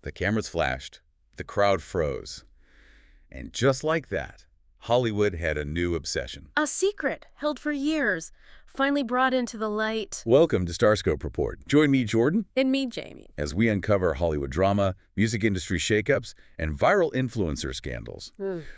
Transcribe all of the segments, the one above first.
The cameras flashed. The crowd froze. And just like that, Hollywood had a new obsession. A secret held for years, finally brought into the light. Welcome to StarScope Report. Join me, Jordan, And me, Jamie. as we uncover Hollywood drama, music industry shakeups, and viral influencer scandals.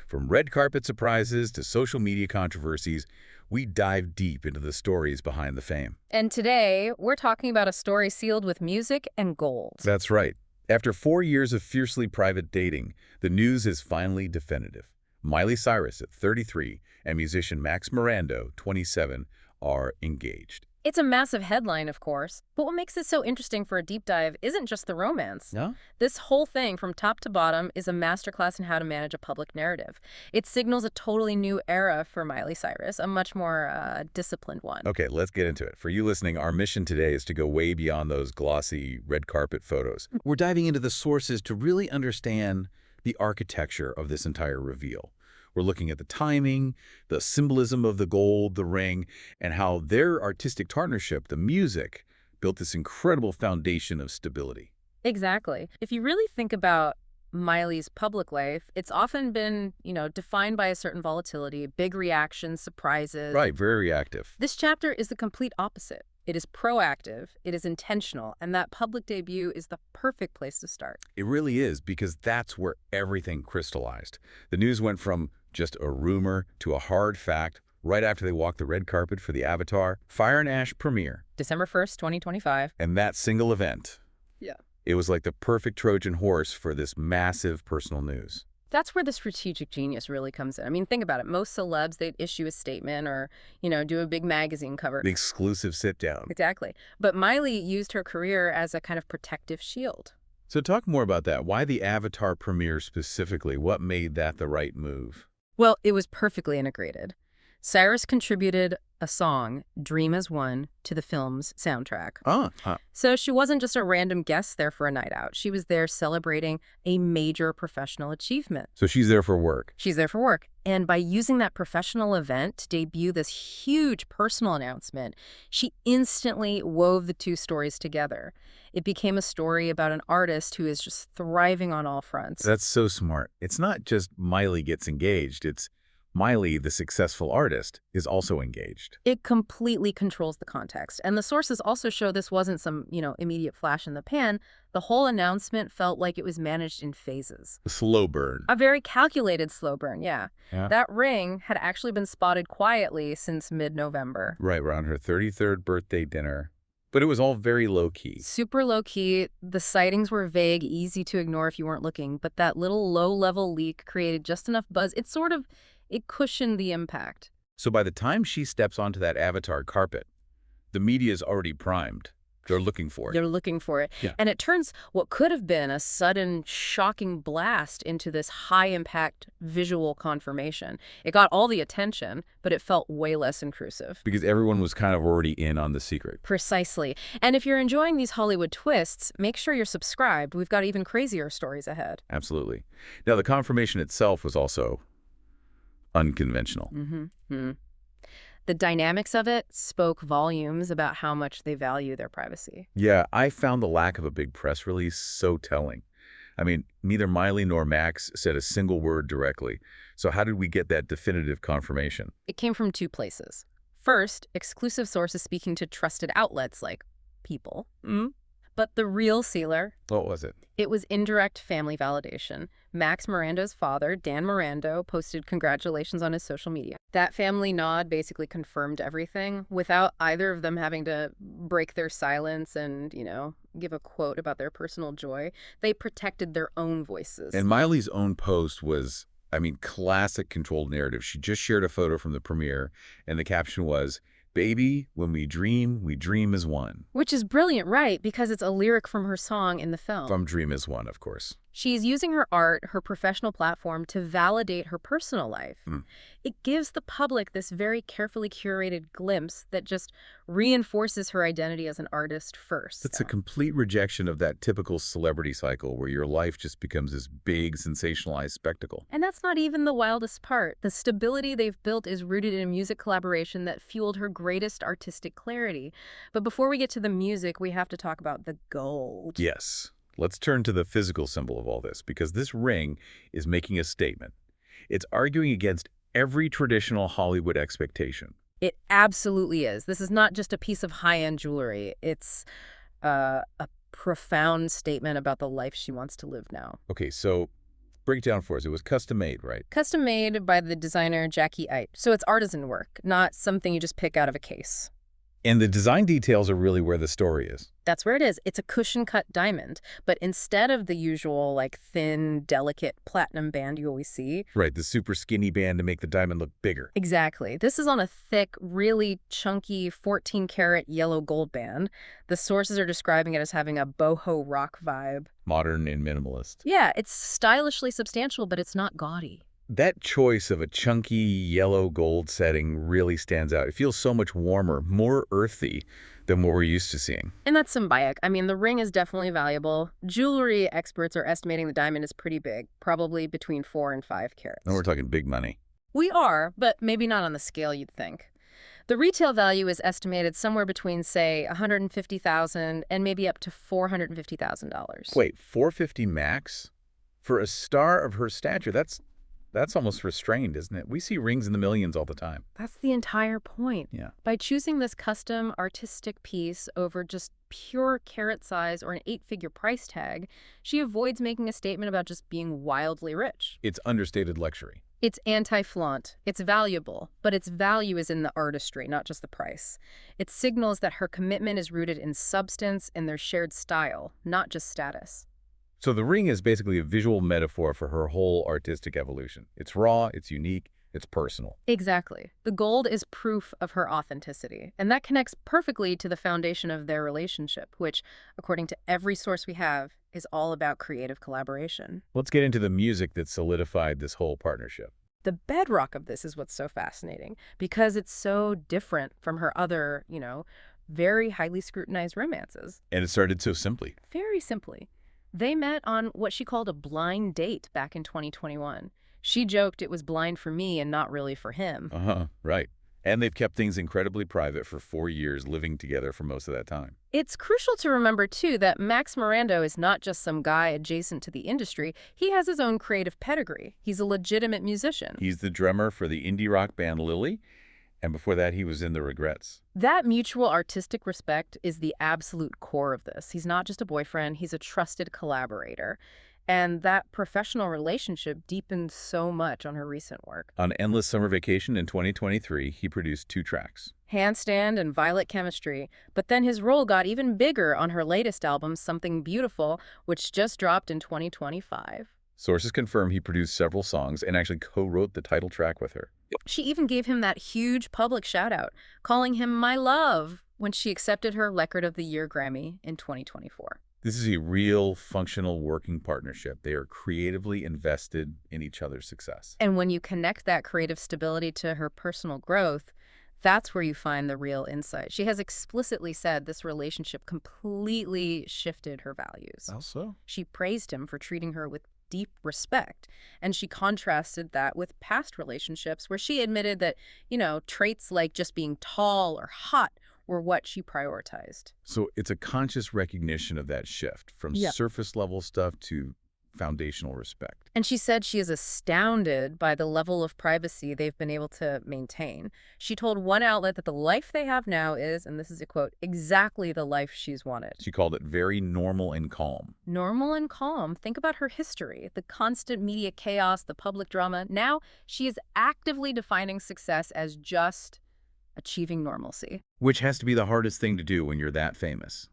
From red carpet surprises to social media controversies, we dive deep into the stories behind the fame. And today, we're talking about a story sealed with music and gold. That's right. After 4 years of fiercely private dating, the news is finally definitive. Miley Cyrus, at 33, and musician Maxx Morando, 27, are engaged. It's a massive headline, of course, but what makes it so interesting for a deep dive isn't just the romance. Yeah? This whole thing, from top to bottom, is a masterclass in how to manage a public narrative. It signals a totally new era for Miley Cyrus, a much more disciplined one. Okay, let's get into it. For you listening, our mission today is to go way beyond those glossy red carpet photos. We're diving into the sources to really understand the architecture of this entire reveal. We're looking at the timing, the symbolism of the gold, the ring, and how their artistic partnership, the music, built this incredible foundation of stability. Exactly. If you really think about Miley's public life, it's often been, defined by a certain volatility, big reactions, surprises. Right, very reactive. This chapter is the complete opposite. It is proactive, it is intentional, and that public debut is the perfect place to start. It really is, because that's where everything crystallized. The news went from just a rumor to a hard fact right after they walked the red carpet for the Avatar Fire and Ash premiere. December 1st, 2025. And that single event, it was like the perfect Trojan horse for this massive personal news. That's where the strategic genius really comes in. I mean, think about it. Most celebs, they'd issue a statement or, do a big magazine cover. The exclusive sit-down. Exactly. But Miley used her career as a kind of protective shield. So talk more about that. Why the Avatar premiere specifically? What made that the right move? Well, it was perfectly integrated. Cyrus contributed a song, Dream as One, to the film's soundtrack. So she wasn't just a random guest there for a night out. She was there celebrating a major professional achievement. So she's there for work. She's there for work. And by using that professional event to debut this huge personal announcement, she instantly wove the two stories together. It became a story about an artist who is just thriving on all fronts. That's so smart. It's not just Miley gets engaged. It's Miley, the successful artist, is also engaged. It completely controls the context. And the sources also show this wasn't some, immediate flash in the pan. The whole announcement felt like it was managed in phases. A slow burn. A very calculated slow burn, yeah. That ring had actually been spotted quietly since mid-November. Right, around her 33rd birthday dinner. But it was all very low-key. Super low-key. The sightings were vague, easy to ignore if you weren't looking. But that little low-level leak created just enough buzz. It cushioned the impact. So by the time she steps onto that Avatar carpet, the media's already primed. They're looking for it. They're looking for it. Yeah. And it turns what could have been a sudden, shocking blast into this high-impact visual confirmation. It got all the attention, but it felt way less intrusive. Because everyone was kind of already in on the secret. Precisely. And if you're enjoying these Hollywood twists, make sure you're subscribed. We've got even crazier stories ahead. Absolutely. Now, the confirmation itself was also unconventional. The dynamics of it spoke volumes about how much they value their privacy. Yeah, I found the lack of a big press release so telling. I mean, neither Miley nor Maxx said a single word directly. So how did we get that definitive confirmation? It came from two places. First, exclusive sources speaking to trusted outlets like People. But the real sealer, What was it? it was indirect family validation. Maxx Morando's father, Dan Morando, posted congratulations on his social media. That family nod basically confirmed everything without either of them having to break their silence and, give a quote about their personal joy. They protected their own voices. And Miley's own post was, classic controlled narrative. She just shared a photo from the premiere, and the caption was, "Baby, when we dream as one." Which is brilliant, right? Because it's a lyric from her song in the film. From Dream as One, of course. She's using her art, her professional platform, to validate her personal life. It gives the public this very carefully curated glimpse that just reinforces her identity as an artist first. It's a complete rejection of that typical celebrity cycle where your life just becomes this big, sensationalized spectacle. And that's not even the wildest part. The stability they've built is rooted in a music collaboration that fueled her greatest artistic clarity. But before we get to the music, we have to talk about the gold. Yes. Let's turn to the physical symbol of all this, because this ring is making a statement. It's arguing against every traditional Hollywood expectation. It absolutely is. This is not just a piece of high-end jewelry. It's a profound statement about the life she wants to live now. Okay, so break it down for us. It was custom made, right? Custom made by the designer Jacquie Aiche. So it's artisan work, not something you just pick out of a case. And the design details are really where the story is. That's where it is. It's a cushion-cut diamond, but instead of the usual, like, thin, delicate platinum band you always see. Right, the super skinny band to make the diamond look bigger. Exactly. This is on a thick, really chunky 14-karat yellow gold band. The sources are describing it as having a boho rock vibe. Modern and minimalist. Yeah, it's stylishly substantial, but it's not gaudy. That choice of a chunky yellow gold setting really stands out. It feels so much warmer, more earthy than what we're used to seeing. And that's symbiotic. I mean, the ring is definitely valuable. Jewelry experts are estimating the diamond is pretty big, probably between 4 and 5 carats. And we're talking big money. We are, but maybe not on the scale you'd think. The retail value is estimated somewhere between, say, $150,000 and maybe up to $450,000. Wait, $450 max? For a star of her stature, that's almost restrained, isn't it? We see rings in the millions all the time. That's the entire point. Yeah. By choosing this custom artistic piece over just pure carat size or an 8-figure price tag, she avoids making a statement about just being wildly rich. It's understated luxury. It's anti-flaunt. It's valuable, but its value is in the artistry, not just the price. It signals that her commitment is rooted in substance and their shared style, not just status. So the ring is basically a visual metaphor for her whole artistic evolution. It's raw, it's unique, it's personal. Exactly. The gold is proof of her authenticity, and that connects perfectly to the foundation of their relationship, which, according to every source we have, is all about creative collaboration. Let's get into the music that solidified this whole partnership. The bedrock of this is what's so fascinating, because it's so different from her other, very highly scrutinized romances. And it started so simply. Very simply. They met on what she called a blind date back in 2021. She joked it was blind for me and not really for him. Right. And they've kept things incredibly private for 4 years, living together for most of that time. It's crucial to remember, too, that Maxx Morando is not just some guy adjacent to the industry. He has his own creative pedigree. He's a legitimate musician. He's the drummer for the indie rock band Liily, and before that he was in The Regrets. That mutual artistic respect is the absolute core of this. He's not just a boyfriend, he's a trusted collaborator. And that professional relationship deepened so much on her recent work. On Endless Summer Vacation in 2023, he produced 2 tracks. Handstand and Violet Chemistry. But then his role got even bigger on her latest album, Something Beautiful, which just dropped in 2025. Sources confirm he produced several songs and actually co-wrote the title track with her. She even gave him that huge public shout-out, calling him my love, when she accepted her Record of the Year Grammy in 2024. This is a real, functional, working partnership. They are creatively invested in each other's success. And when you connect that creative stability to her personal growth, that's where you find the real insight. She has explicitly said this relationship completely shifted her values. How so? She praised him for treating her with deep respect, and she contrasted that with past relationships where she admitted that, traits like just being tall or hot were what she prioritized. So it's a conscious recognition of that shift from surface level stuff to foundational respect. And she said she is astounded by the level of privacy they've been able to maintain. She told one outlet that the life they have now is, and this is a quote, exactly the life she's wanted. She called it very normal and calm. Normal and calm. Think about her history, the constant media chaos, the public drama. Now she is actively defining success as just achieving normalcy. Which has to be the hardest thing to do when you're that famous.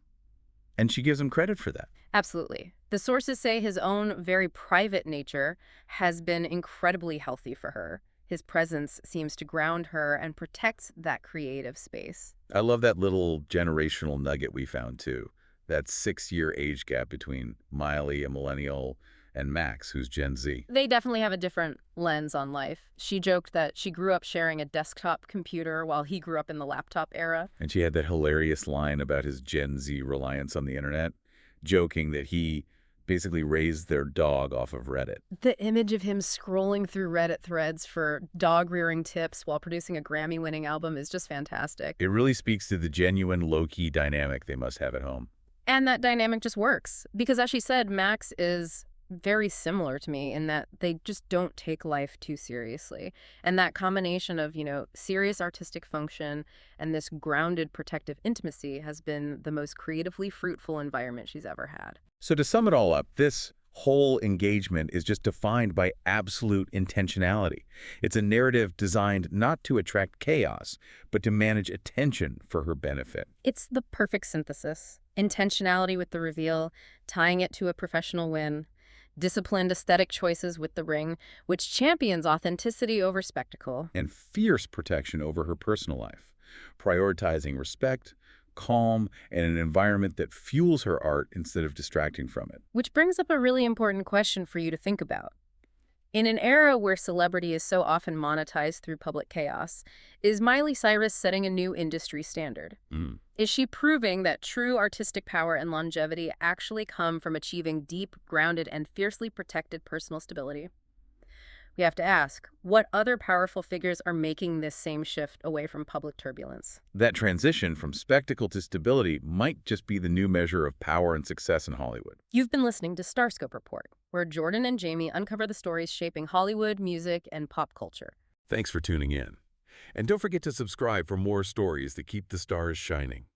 And she gives him credit for that. Absolutely. The sources say his own very private nature has been incredibly healthy for her. His presence seems to ground her and protects that creative space. I love that little generational nugget we found, too. That 6-year age gap between Miley, a millennial, and Maxx, who's Gen Z. They definitely have a different lens on life. She joked that she grew up sharing a desktop computer while he grew up in the laptop era. And she had that hilarious line about his Gen Z reliance on the internet, joking that he basically raised their dog off of Reddit. The image of him scrolling through Reddit threads for dog-rearing tips while producing a Grammy-winning album is just fantastic. It really speaks to the genuine low-key dynamic they must have at home. And that dynamic just works. Because as she said, Max is very similar to me in that they just don't take life too seriously. And that combination of, serious artistic function and this grounded protective intimacy has been the most creatively fruitful environment she's ever had. So to sum it all up, this whole engagement is just defined by absolute intentionality. It's a narrative designed not to attract chaos, but to manage attention for her benefit. It's the perfect synthesis. Intentionality with the reveal, tying it to a professional win, disciplined aesthetic choices with the ring, which champions authenticity over spectacle. And fierce protection over her personal life, prioritizing respect, calm, and an environment that fuels her art instead of distracting from it. Which brings up a really important question for you to think about. In an era where celebrity is so often monetized through public chaos, is Miley Cyrus setting a new industry standard? Is she proving that true artistic power and longevity actually come from achieving deep, grounded, and fiercely protected personal stability? We have to ask, what other powerful figures are making this same shift away from public turbulence? That transition from spectacle to stability might just be the new measure of power and success in Hollywood. You've been listening to StarScope Report, where Jordan and Jamie uncover the stories shaping Hollywood, music, and pop culture. Thanks for tuning in. And don't forget to subscribe for more stories that keep the stars shining.